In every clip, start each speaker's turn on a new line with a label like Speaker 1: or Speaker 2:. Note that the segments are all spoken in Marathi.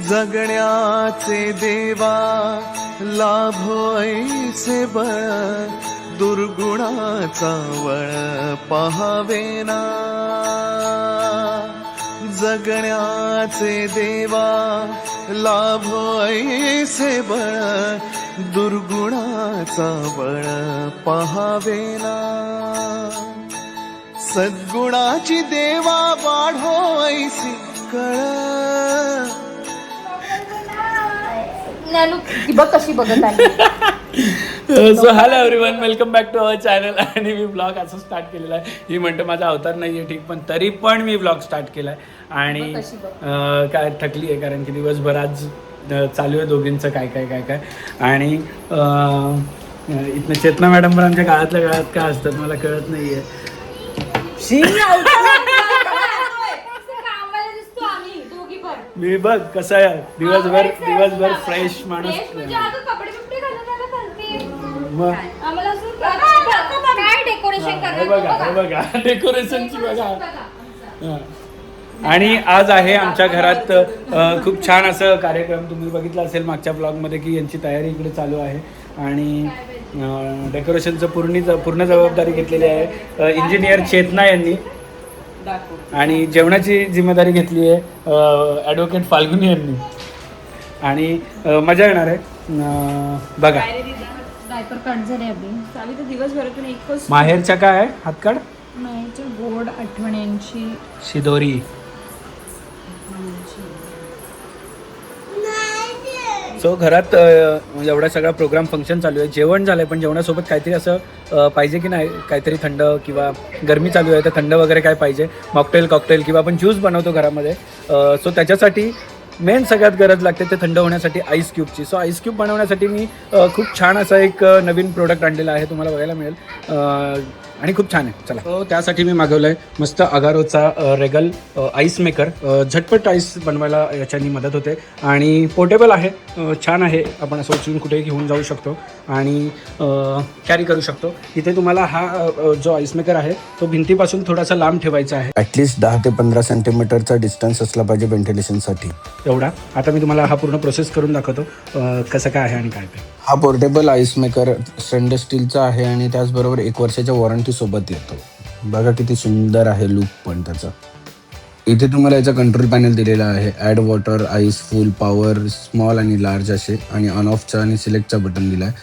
Speaker 1: जगण्याचे देवा लाभो ऐसे बळ, दुर्गुणाचा वळ पहावेना. जगण्याचे देवा लाभो ऐसे बळ, दुर्गुणाचा बळ पहावेना. सद्गुणाची देवा वाढो ऐसी कळ.
Speaker 2: बघ कशी बघत आहे.
Speaker 3: So hello everyone, welcome back to our channel. आणि मी ब्लॉग असं स्टार्ट केलेला आहे. ही म्हणते माझा अवतार नाही आहे ठीक, पण तरी पण मी ब्लॉग स्टार्ट केला आहे. आणि काय थकली आहे कारण की दिवसभर आज चालू आहे दोघींचं काय काय काय काय. आणि इथनं चेतना मॅडम पण आमच्या काळातल्या काळात का असतात मला कळत नाही आहे. मी बघ कसं आहे दिवसभर फ्रेश माणूस. बघा डेकोरेशनची बघा. आणि आज आहे आमच्या घरात खूप छान असं कार्यक्रम. तुम्ही बघितलं असेल मागच्या ब्लॉगमध्ये की यांची तयारी इकडे चालू आहे. आणि डेकोरेशनचं पूर्ण जबाबदारी घेतलेली आहे इंजिनियर चेतना यांनी. आणि जेवणाची जिम्मेदारी घेतली आहे ॲडव्होकेट फाल्गुनी यांनी. आणि मजा येणार आहे बघा. माहेरच्या काय आहे हातकाड
Speaker 2: गोड आठवण्यांची
Speaker 3: शिदोरी. सो घरात एवढा सगळा प्रोग्राम फंक्शन चालू आहे. जेवण झालं आहे पण जेवणासोबत काहीतरी असं पाहिजे की नाही, काहीतरी थंड किंवा गरमी चालू आहे तर थंड वगैरे काय पाहिजे. कॉकटेल किंवा आपण ज्यूस बनवतो घरामध्ये. सो त्याच्यासाठी मेन सगळ्यात गरज लागते ते थंड होण्यासाठी आईस क्यूबची. सो आईस क्यूब बनवण्यासाठी मी खूप छान असा एक नवीन प्रोडक्ट आणलेला आहे, तुम्हाला बघायला मिळेल. आणि खूप छान आहे. चला तो त्यासाठी मी मागवलं आहे मस्त अगारोचा रेगल आईस मेकर. झटपट आईस बनवायला याच्यानी मदत होते आणि पोर्टेबल आहे, छान आहे. आपण असं उचलून कुठेही घेऊन जाऊ शकतो आणि कॅरी करू शकतो. इथे तुम्हाला हा जो आईस मेकर आहे तो भिंतीपासून थोडासा लांब ठेवायचा आहे.
Speaker 4: ॲटलिस्ट 10 ते 15 सेंटीमीटरचा डिस्टन्स असला पाहिजे व्हेंटिलेशनसाठी.
Speaker 3: एवढा. आता मी तुम्हाला हा पूर्ण प्रोसेस करून दाखवतो कसं काय आहे आणि काय काय.
Speaker 4: हा पोर्टेबल आईस मेकर स्टेनलेस स्टीलचा आहे आणि त्याचबरोबर 1 वर्षाच्या वॉरंटी सोबत येतो. बघा किती सुंदर आहे लुक पण त्याचा. इथे तुम्हाला याचा कंट्रोल पॅनल दिलेला आहे. Add water, ice, full, power, small आणि लार्ज असे. आणि ऑन ऑफचा आणि सिलेक्टचा बटन दिला आहे.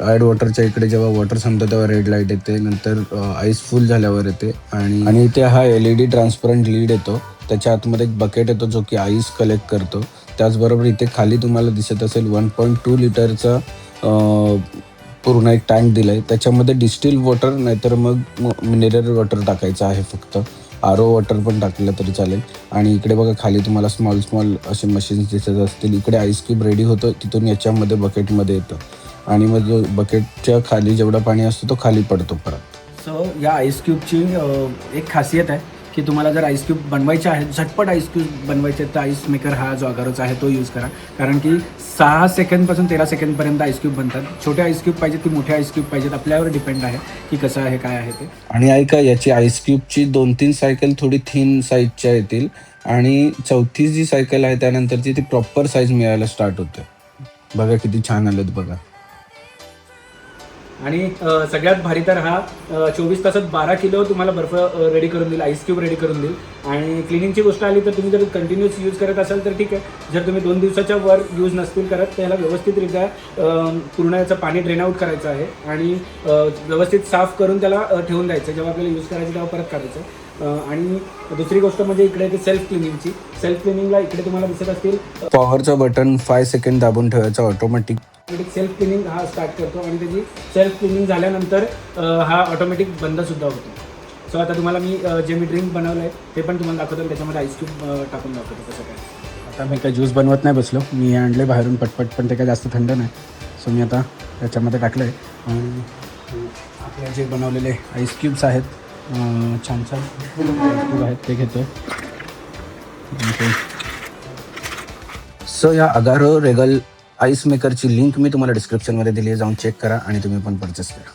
Speaker 4: ॲड वॉटरच्या इकडे जेव्हा वॉटर संपतं तेव्हा रेड लाईट येते, नंतर आईस फुल झाल्यावर येते. आणि इथे हा LED ट्रान्सपरंट लीड येतो. त्याच्या आतमध्ये एक बकेट येतो जो की आईस कलेक्ट करतो. त्याचबरोबर इथे खाली तुम्हाला दिसत असेल 1.2 लिटरचा पूर्ण एक टँक दिला आहे. त्याच्यामध्ये डिस्टिल वॉटर नाहीतर मग मिनरल वॉटर टाकायचं आहे फक्त. RO वॉटर पण टाकलं तरी चालेल. आणि इकडे बघा खाली तुम्हाला स्मॉल असे मशीन्स दिसत असतील. इकडे आईस क्यूब रेडी होतं, तिथून याच्यामध्ये बकेटमध्ये येतं आणि मग जो बकेटच्या खाली जेवढा पाणी असतो तो खाली पडतो परत.
Speaker 3: सो या आईस क्यूबची एक खासियत आहे की तुम्हाला जर आईस क्यूब बनवायचे आहेत, झटपट आईस क्यूब बनवायचे तर आईस मेकर हा जो अगारोचा आहे तो यूज करा. कारण की 6 सेकंदपासून 13 सेकंदपर्यंत आईस क्यूब बनतात. छोटे आईस क्यूब पाहिजेत की मोठे आईस क्यूब पाहिजेत आपल्यावर डिपेंड आहे की कसं आहे काय आहे ते.
Speaker 4: आणि ऐका याची आईस क्यूबची 2-3 सायकल थोडी थिन साईजच्या येतील आणि चौथी जी सायकल आहे त्यानंतरची ती प्रॉपर साईज मिळायला स्टार्ट होते. बघा किती छान आलेत बघा.
Speaker 3: आणि सगळ्यात भारी तर हा 24 तासात 12 किलो तुम्हाला बर्फ रेडी करून देईल, आईस क्यूब रेडी करून देईल. आणि क्लिनिंगची गोष्ट आली तर तुम्ही जर कंटिन्यूस यूज करत असाल तर ठीक आहे. जर तुम्ही 2 दिवसाच्या वर यूज नसतील करत तर ह्याला व्यवस्थितरित्या पूर्ण याचं पाणी ड्रेन आउट करायचं आहे आणि व्यवस्थित साफ करून त्याला ठेवून द्यायचं. जेव्हा आपल्याला यूज करायचं तेव्हा परत काढायचं. आणि दुसरी गोष्ट म्हणजे इकडे ते सेल्फ क्लिनिंगला इकडे तुम्हाला दिसत असतील
Speaker 4: पॉवरचं बटन 5 सेकंड दाबून ठेवायचं ऑटोमॅटिक.
Speaker 3: सेल्फ क्लिनिंग हा स्टार्ट करतो आणि त्याची सेल्फ क्लिनिंग झाल्यानंतर हा ऑटोमॅटिक बंदसुद्धा होतो. सो आता तुम्हाला मी जे मी ड्रिंक बनवलं आहे ते पण तुम्हाला दाखवतो. त्याच्यामध्ये आईस क्यूब टाकून दाखवतो कसं काय. आता मी काय ज्यूस बनवत नाही बसलो, मी आणले बाहेरून पटपट, पण ते काय जास्त थंड नाही. सो मी आता त्याच्यामध्ये टाकलं आहे आणि आपले जे बनवलेले आईस क्यूब्स आहेत छान क्यूब आहेत ते घेतो.
Speaker 4: सो या अगारो रेगल आईस मेकरची लिंक मी तुम्हाला डिस्क्रिप्शनमध्ये दिली आहे, जाऊन चेक करा आणि तुम्ही पण परचेस करा.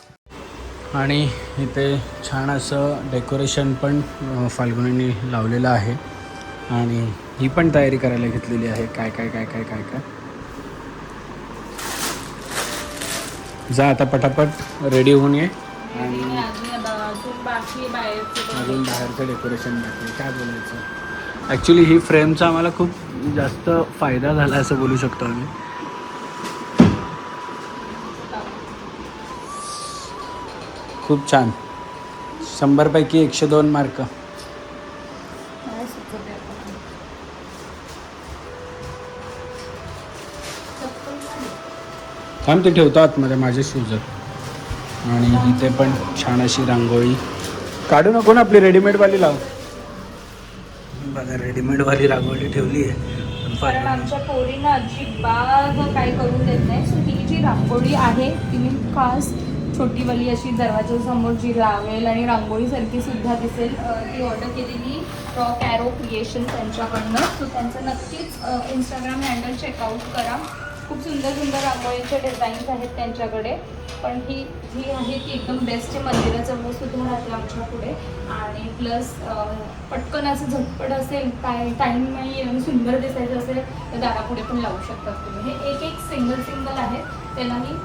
Speaker 3: आणि इथे छान असं डेकोरेशन पण फाल्गुनींनी लावलेलं आहे आणि ही पण तयारी करायला घेतलेली आहे. काय काय काय काय काय काय जा आता पटापट रेडी होऊन ये. आणि अजून बाहेरचं डेकोरेशन बाकी काय बोलायचं. ॲक्च्युली ही फ्रेमचा आम्हाला खूप जास्त फायदा झाला असं बोलू शकतो आम्ही. खूप छान. 100पैकी 102 मार्क. थांब ते ठेवतो आतमध्ये माझे शूज. आणि इथे पण छान अशी रांगोळी काढू नको ना आपली रेडीमेडवाली लाव. बघा रेडीमेडवाली रांगोळी ठेवली आहे.
Speaker 2: कारण आमच्या पोरीनं अजिबात काही करून देत नाही. सो ही जी रांगोळी आहे ती मी खास छोटीवाली अशी दरवाजासमोर जी लावेल आणि रांगोळीसारखी सुद्धा दिसेल ती ऑर्डर केलेली रॉक ॲरो क्रिएशन त्यांच्याकडनं. सो त्यांचं नक्कीच इंस्टाग्राम हँडल चेकआउट करा. खूप सुंदर सुंदर रांगोळीचे डिझाईन्स आहेत त्यांच्याकडे. पण ही जी आहे ती एकदम बेस्ट आहे. मंदिराजवळ सुद्धा राहते आमच्या पुढे. आणि प्लस पटकन असं झटपट असेल काय टाईम नाही आणि सुंदर दिसायचं असेल तर दारापुढे पण लावू शकतात तुम्ही. हे एक एक सिंगल आहे. त्यालाही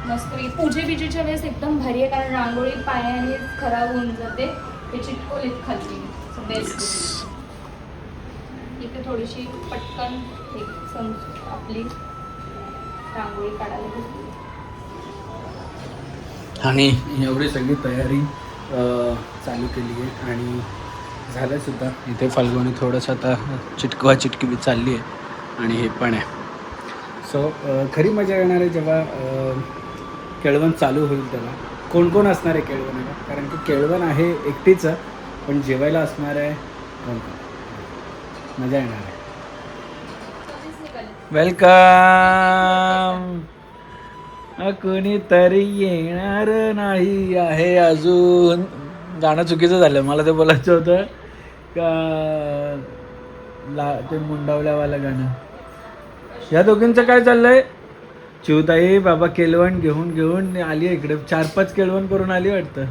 Speaker 2: मस्त पूजे बिजेच्या वेळेस एकदम भारी आहे. कारण रांगोळी पायाने खराब होऊन जाते. ते चिटकवलीत खाली. बेस्ट. इथे थोडीशी पटकन आपली रांगोळी काढायला घेतली.
Speaker 3: आणि एवढी सगळी तयारी चालू केली आहे आणि झालं सुद्धा. इथे फाल्गुनी थोडंसं आता चिटकी चालली आहे आणि हे पण आहे. सो खरी मजा येणार आहे जेव्हा केळवण चालू होईल तेव्हा. कोण कोण असणार आहे केळवणाला. कारण की केळवण आहे एकटीच पण जेवायला असणार आहे कोण कोण. मजा येणार आहे. वेलकम. कोणीतरी येणार नाही आहे अजून. गाणं चुकीचं झालं. मला ते बोलायचं होतं का ते मुंडावल्यावालं गाणं. या दोघींचं काय चाललंय. चिवताई बाबा केळवण घेऊन आली इकडे. 4-5 केळवण करून आली वाटतं.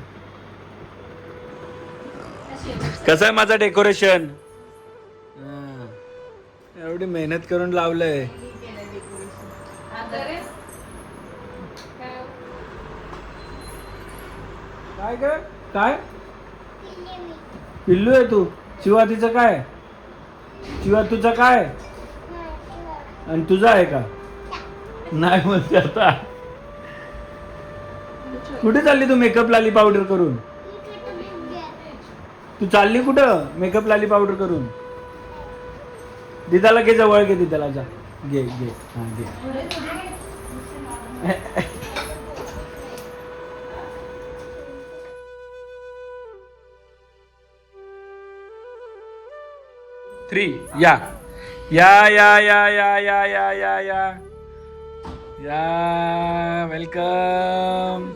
Speaker 3: कसं आहे माझं डेकोरेशन. एवढी मेहनत करून लावलंय. काय ग काय पिल्लू आहे तू. शिवा तिचं काय. शिवा तुझं काय आणि तुझं आहे का नाही म्हणते आता. कुठे चालली तू मेकअप लाली पावडर करून. तू चालली कुठं मेकअप लाली पावडर करून. दिदाला घे जवळ घे. दिदाला जा घे हां घे. थ्री या या या या या या या या या या वेलकम.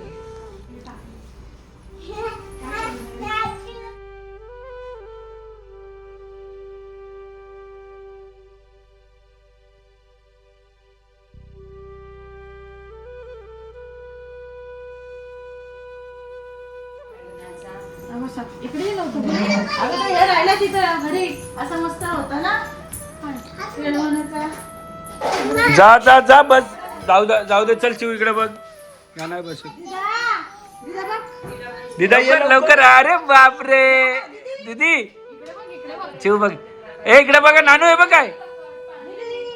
Speaker 2: इकडे हे राहिला तिथं. अरे असा मस्त होता ना केळवणाचा.
Speaker 3: जा जा जा बस. जाऊ दे चल. शिव इकडे बघ. गाणं बस. दिदा ये लवकर. अरे बापरे दीदी. शिव बघ. इकडे बघा नानू आहे बघ काय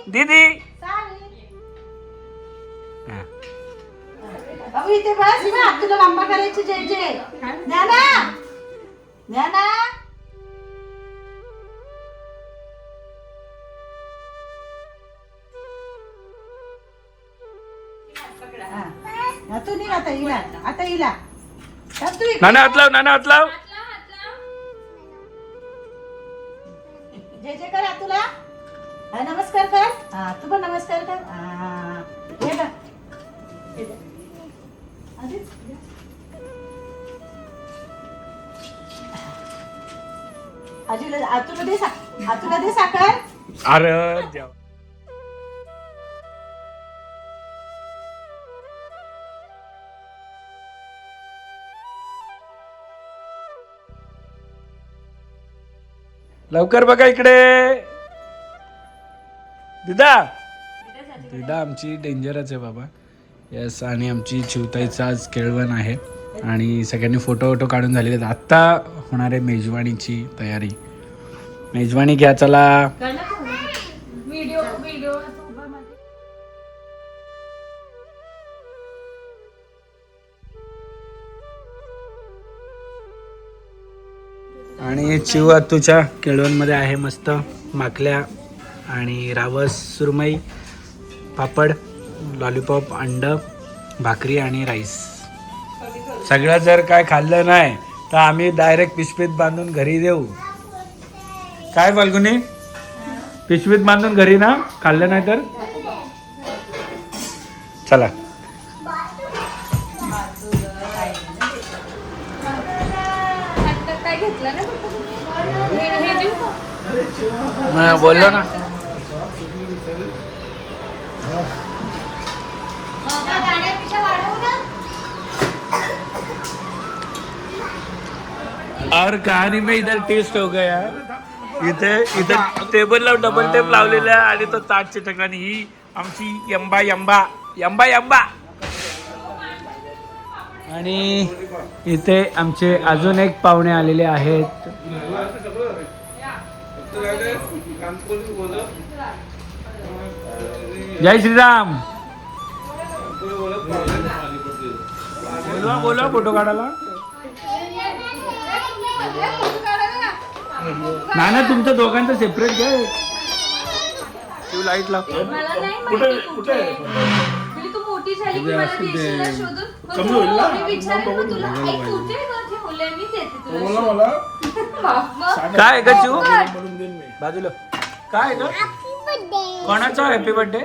Speaker 3: दीदी.
Speaker 5: इथे बस ना. तुला लंबा करायची जय जय. ज्ञाना तू नाही. आता इला
Speaker 3: नाना हात लाव. नाना हात लाव.
Speaker 5: जय जय कर तुला. नमस्कार कर. तू पण नमस्कार कर. हे बघ. आतुला दे साखर.
Speaker 3: अरे लवकर बघा इकडे. दिदा आमची डेंजरच आहे बाबा. येस, आणि आमची चिवताईचं आज केळवण आहे आणि सगळ्यांनी फोटो काढून झालेले आहेत. आत्ता होणार आहे मेजवानीची तयारी. मेजवानी घ्या चला.
Speaker 2: व्हिडिओ
Speaker 3: आणि चिव आत्तूच्या केळवणमध्ये आहे मस्त माकल्या आणि रावस, सुरमई, पापड, लॉलीपॉप, अंड, भाकरी आणि राईस. सगळं जर काय खाल्लं नाही तर आम्ही डायरेक्ट पिशवीत बांधून घरी देऊ. काय फाल्गुनी, पिशवीत बांधून घरी ना, खाल्लं नाही तर. चला
Speaker 2: काय घेतलं ना हे देऊ का?
Speaker 3: बोललो ना. और कहानी में इधर टेस्ट हो गया. इथे टेबलला डबल टेप लावलेला आहे आणि तो ताटच्या ठिकाणी ही आमची यंबा यंबा यंबा यंबा. आणि इथे आमचे अजून एक पाहुणे आलेले आहेत. जय श्रीराम. बोला फोटो काढायला. ना तुमचं दोघांचं सेपरेट घ्या. लाईट लाव.
Speaker 2: मला नाही माहिती कुठे म्हणजे तू मोठी झाली की मला देशील ना शोधून. मग मी विचारेन मग तुला आई कुठे ठेवलंय मी देते तुला.
Speaker 3: काय ग चिऊ बाजूला काय ग. कोणाचा हॅपी बर्थडे.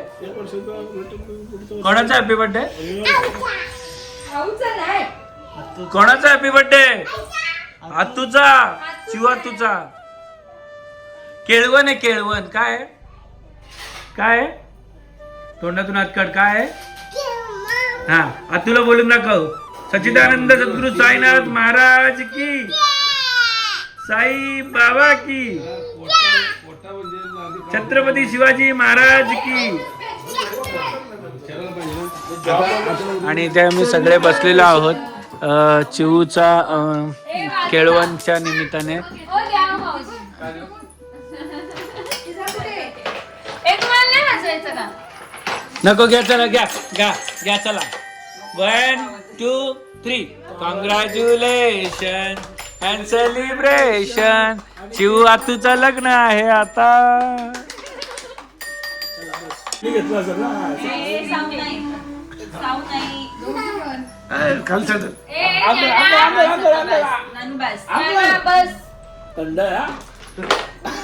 Speaker 3: कोणाचा हॅपी बर्थडे.
Speaker 2: खाऊचा नाही.
Speaker 3: कोणाचा हॅपी बर्थडे. आत्तूचा. चिऊ आत्तूचा. केळवण आहे केळवण. काय काय तोंडातून हात काढ. काय हा आत्तूला बोलून दाखव. सच्चिदानंद सद्गुरु साईनाथ महाराज की. साई बाबा की. छत्रपती शिवाजी महाराज की. आणि इथे आम्ही सगळे बसलेलो आहोत चिऊचा केळवणच्या निमित्ताने. नको घ्या चला घ्या घ्या घ्या चला. 1 2 3 कॉंग्रॅच्युलेशन अँड सेलिब्रेशन. चिऊ आतूचं लग्न आहे आता.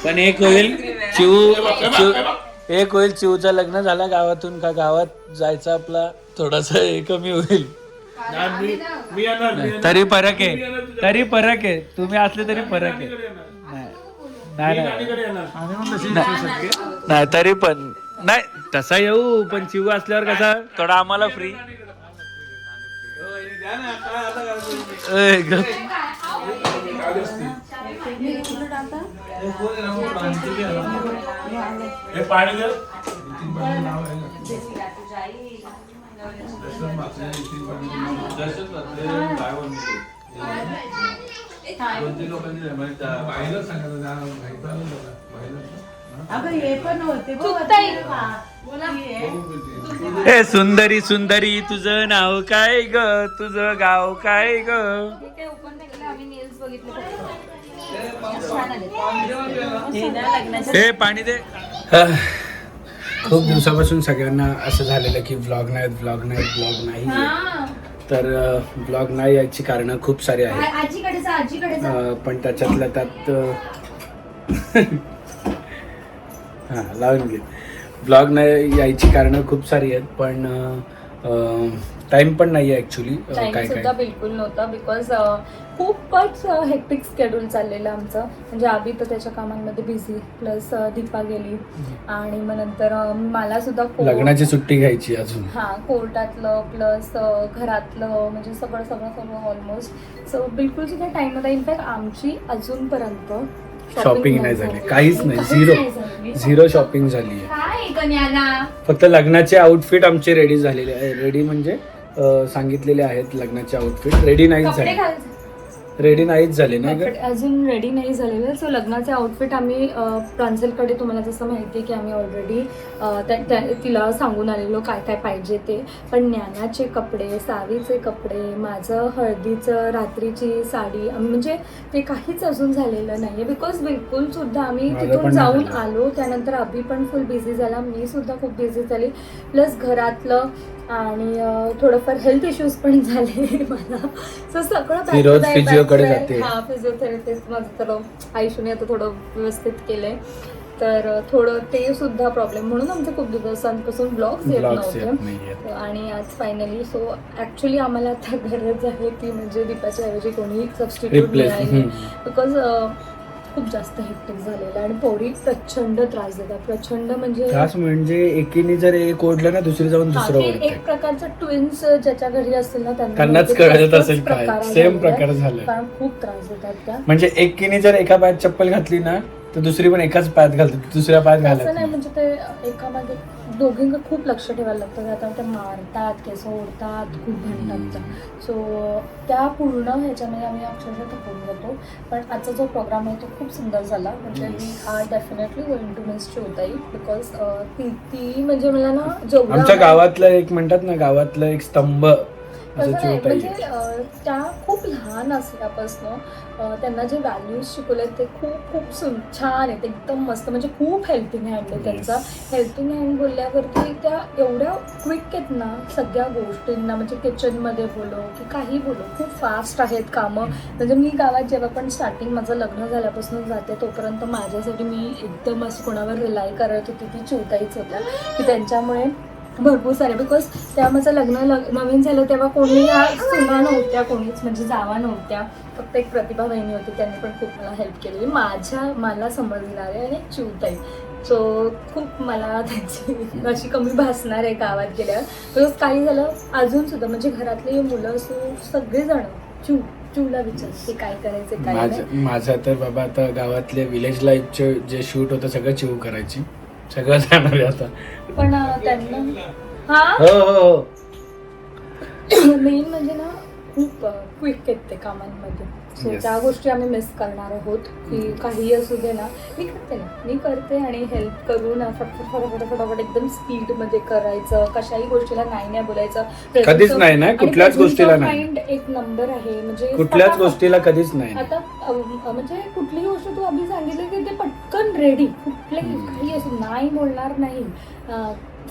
Speaker 3: पण एक होईल चिऊचं लग्न झालं गावातून का गावात जायचं आपला थोडासा हे कमी होईल. तरी फरक आहे तुम्ही असले तरी फरक आहे. नाही तरी पण नाही तसा येऊ पण चिऊ असल्यावर कसा थोडा आम्हाला फ्री. हे सुंदरी सुंदरी तुझं नाव काय ग. तुझं गाव काय ग. हे पाणी दे. खूप दिवसापासून सगळ्यांना असं झालेलं की व्लॉग नाही. तर व्लॉग नाही यायची कारणं खूप सारी आहेत. पण त्याच्यातल्या त्यात हां लावून घे. ब्लॉग नाही यायची कारणं खूप सारी आहेत पण टाइम पण नाही आहे ॲक्च्युली.
Speaker 2: टाइम सुद्धा बिलकुल नव्हता बिकॉज खूपच हेक्टिक शेड्यूल चाललेलं आमचं. म्हणजे आधी तर त्याच्या कामांमध्ये बिझी प्लस दीपा गेली आणि मग नंतर मला सुद्धा
Speaker 3: लग्नाची सुट्टी घ्यायची अजून.
Speaker 2: हां कोर्टातलं प्लस घरातलं म्हणजे सगळं ऑलमोस्ट. सो बिलकुल सुद्धा टाइम नव्हता. इनफॅक्ट आमची अजूनपर्यंत
Speaker 3: शॉपिंग नाही झाली. काहीच नाही. झिरो शॉपिंग झाली आहे.
Speaker 2: ज्ञाना.
Speaker 3: फक्त लग्नाचे आउटफिट आमचे रेडी झालेले आहे. रेडी म्हणजे सांगितलेले आहेत लग्नाचे आउटफिट. रेडी नाहीच
Speaker 2: कपडे
Speaker 3: झाले.
Speaker 2: घालायचे
Speaker 3: रेडी नाहीच झाले ना ग.
Speaker 2: कपडे अजून रेडी नाही झालेले. सो लग्नाचे आउटफिट आम्ही प्रांजलकडे, तुम्हाला जसं माहिती आहे की आम्ही ऑलरेडी तिला सांगून आलेलो काय काय पाहिजे ते. पण ज्ञानाचे कपडे, सावीचे कपडे, माझं हळदीचं रात्रीची साडी, म्हणजे ते काहीच अजून झालेलं नाही आहे. बिकॉज बिलकुल सुद्धा आम्ही
Speaker 3: माझं
Speaker 2: तिथून
Speaker 3: पण नाही
Speaker 2: जाऊन
Speaker 3: झालं.
Speaker 2: आलो. त्यानंतर अभि पण फुल बिझी झाला, मी सुद्धा खूप बिझी झाली. प्लस घरातलं आणि थोडंफार हेल्थ इश्यूज पण झाले मला. सो सगळं
Speaker 3: ती रोज
Speaker 2: back to back
Speaker 3: फिजिओकडे
Speaker 2: back to
Speaker 3: जाते.
Speaker 2: back. हा, फिजिओथेरपिस्ट माझं तर आयुष्याने आता थोडं व्यवस्थित केलंय. तर थोडं ते सुद्धा प्रॉब्लेम, म्हणून आमचे खूप दिवसांपासून ब्लॉग्स येत
Speaker 3: Vlogs येत
Speaker 2: नव्हते.
Speaker 3: नाहीयेत.
Speaker 2: आणि आज फायनली सो ॲक्च्युली आम्हाला आता गरज आहे की म्हणजे दीपाच्या ऐवजी कोणी सबस्टिट्यूट
Speaker 3: Replace.
Speaker 2: मिळाली. बिकॉज खूप जास्त हेक्टिक झालेलं आणि पोरी प्रचंड त्रास देतात. प्रचंड म्हणजे
Speaker 3: त्रास म्हणजे एकीने जर एक ओढलं ना दुसरी जाऊन
Speaker 2: हा,
Speaker 3: दुसरं
Speaker 2: ते
Speaker 3: ओढते.
Speaker 2: एक प्रकारचं ट्विन्स ज्याच्या घरी असतील ना
Speaker 3: त्यांनाच
Speaker 2: माहिती
Speaker 3: कळत
Speaker 2: तसंच
Speaker 3: असेल काय.
Speaker 2: प्रकार
Speaker 3: सेम
Speaker 2: झालेला आहे.
Speaker 3: प्रकार झालाय.
Speaker 2: कारण खूप त्रास देतात त्या.
Speaker 3: म्हणजे एकीने जर एका पायात चप्पल घातली ना तर दुसरी पण एकाच पायात घालते, दुसऱ्या पायात घालत
Speaker 2: असं नाही,
Speaker 3: नाही.
Speaker 2: म्हणजे ते एकामागे दोघींना खूप लक्ष ठेवायला लागतं. आता ते मारतात, केस ओढतात, खूप भांडतात. सो त्या पूर्ण ह्याच्यामध्ये आम्ही अक्षरशः थकून जातो. पण आजचा जो प्रोग्राम आहे तो खूप सुंदर झाला. म्हणजे मी are definitely going to miss Chivtai. Because ती म्हणजे मला ना जेवढं
Speaker 3: आमच्या गावातलं एक म्हणतात ना, गावातलं एक स्तंभ असं
Speaker 2: तसं नाही,
Speaker 3: चिवताई
Speaker 2: म्हणजे
Speaker 3: आहे.
Speaker 2: त्या खूप लहान असल्यापासून त्यांना जे व्हॅल्यूज शिकवलेत ते खूप खूप छान आहेत, एकदम मस्त. म्हणजे खूप हेल्पिंग हँड आहे त्यांचा. हेल्पिंग हँड बोलल्यावरती त्या एवढ्या क्विक आहेत ना सगळ्या गोष्टींना, म्हणजे किचनमध्ये बोलो की काही बोलो, खूप फास्ट आहेत कामं. म्हणजे मी गावात जेव्हा पण स्टार्टिंग माझं लग्न झाल्यापासून जाते तोपर्यंत माझ्यासाठी मी एकदम असं कोणावर रिलाय करत होती ती चिवताईच होत्या, की त्यांच्यामुळे भरपूर सारे. बिकॉज तेव्हा माझं लग्न नवीन झालं तेव्हा कोणी ह्या सुना नव्हत्या, कोणीच म्हणजे जावा नव्हत्या. फक्त एक प्रतिभा वहिनी होती, त्यांनी पण खूप मला हेल्प केलेली. मला समजणारे आणि चिवताई. सो खूप मला त्यांची अशी कमी भासणार आहे गावात गेल्यावर. बिकॉज काही झालं अजून सुद्धा म्हणजे घरातली मुलं असो सगळेजण चिवला विचार की काय करायचं काय नाही.
Speaker 3: माझा तर बाबा आता गावातले विलेज लाईफचे जे शूट होतं सगळं चिव करायची. सगळं जाणार आहे आता.
Speaker 2: पण त्यांना हा
Speaker 3: हो हो हो.
Speaker 2: मेन म्हणजे ना खूप क्विक आहेत ते कामांमध्ये. So
Speaker 3: Yes.
Speaker 2: त्या गोष्टी आम्ही मिस करणार आहोत की काही असू दे ना, मी करते आणि हेल्प करून फटाफट एकदम स्पीडमध्ये करायचं. कशाही गोष्टीला नाही बोलायचं.
Speaker 3: कधीच नाही ना,
Speaker 2: आणि
Speaker 3: कुठल्याच
Speaker 2: presence
Speaker 3: गोष्टीला
Speaker 2: of
Speaker 3: नाही.
Speaker 2: mind एक नंबर आहे. म्हणजे
Speaker 3: कुठल्याच
Speaker 2: फटाफट.
Speaker 3: गोष्टीला कधीच नाही.
Speaker 2: आता म्हणजे कुठलीही गोष्ट तू आम्ही सांगितलं की ते पटकन रेडी. कुठलेही काही असं नाही बोलणार नाही.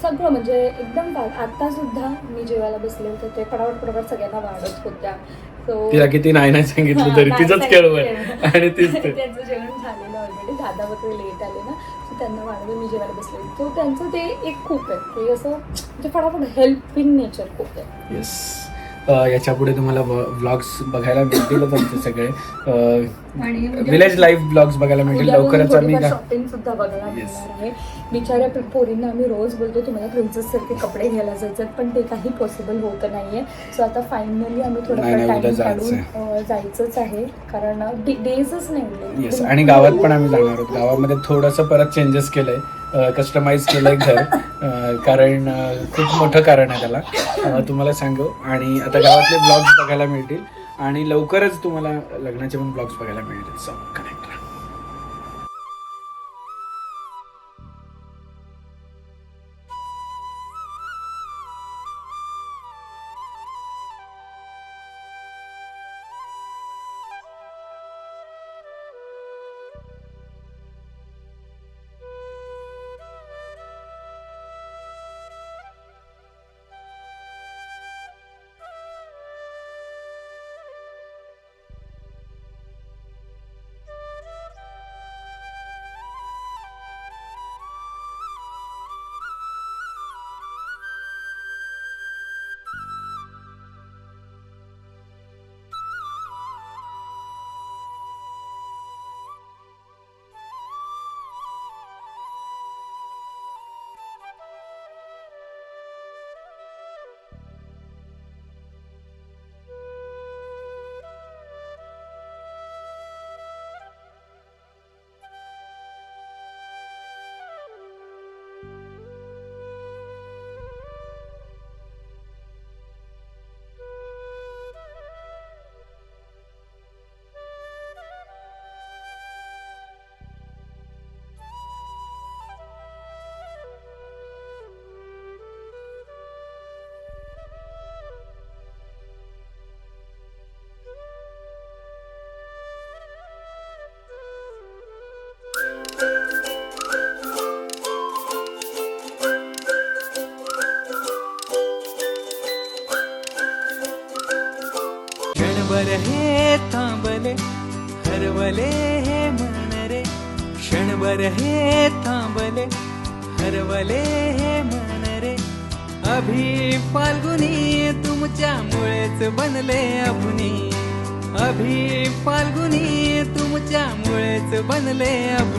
Speaker 2: सगळं म्हणजे एकदम. आता सुद्धा मी जेवायला बसले होते ते फटाफट सगळ्यांना वाढत होत्या. सो
Speaker 3: तिला किती नाही सांगितलं तरी तिचंच केळवं आहे आणि तीच ते.
Speaker 2: त्यांचं जेवण झालेलं ऑलरेडी. दादा वगैरे लेट आले ना, सो त्यांना वाढवे मी जेवायला बसले. सो त्यांचं ते एक खूप आहे ते असं म्हणजे फटाफट हेल्पिंग नेचर खूप आहे.
Speaker 3: येस. याच्या पुढे तुम्हाला व्लॉग्स बघायला मिळतीलच आमचे सगळे.
Speaker 2: आणि
Speaker 3: विलेज लाईफ ब्लॉग्स बघायला मिळतील लवकरच. आम्ही
Speaker 2: शॉपिंग सुद्धा बघायला मिळणार आहे. बिचाऱ्या पोरींना आम्ही रोज बोलतो तुम्हाला प्रिन्सेस सारखे कपडे घ्यायला जायचं, पण ते काही पॉसिबल होत नाहीये. सो आता फायनली आम्ही थोडंफार
Speaker 3: नाही, उद्या
Speaker 2: टाइम काढून जायचंच आहे, कारण डेजच नाही.
Speaker 3: येस. आणि गावात पण आम्ही जाणार आहोत. गावामध्ये थोडंसं परत चेंजेस केलंय, कस्टमाइज केलंय घर. कारण खूप मोठं कारण आहे त्याला, तुम्हाला सांगू. आणि आता गावातले ब्लॉग्स बघायला मिळतील आणि लवकरच तुम्हाला लग्नाचे पण ब्लॉग्स बघायला मिळतील. So connect.
Speaker 6: हरवले हे मन रे, क्षणभर हे थांबले, हरवले हे मन रे. अभि फाल्गुनी तुमच्यामुळेच बनले अभुनी, अभि फाल्गुनी तुमच्यामुळेच बनले अभुनी.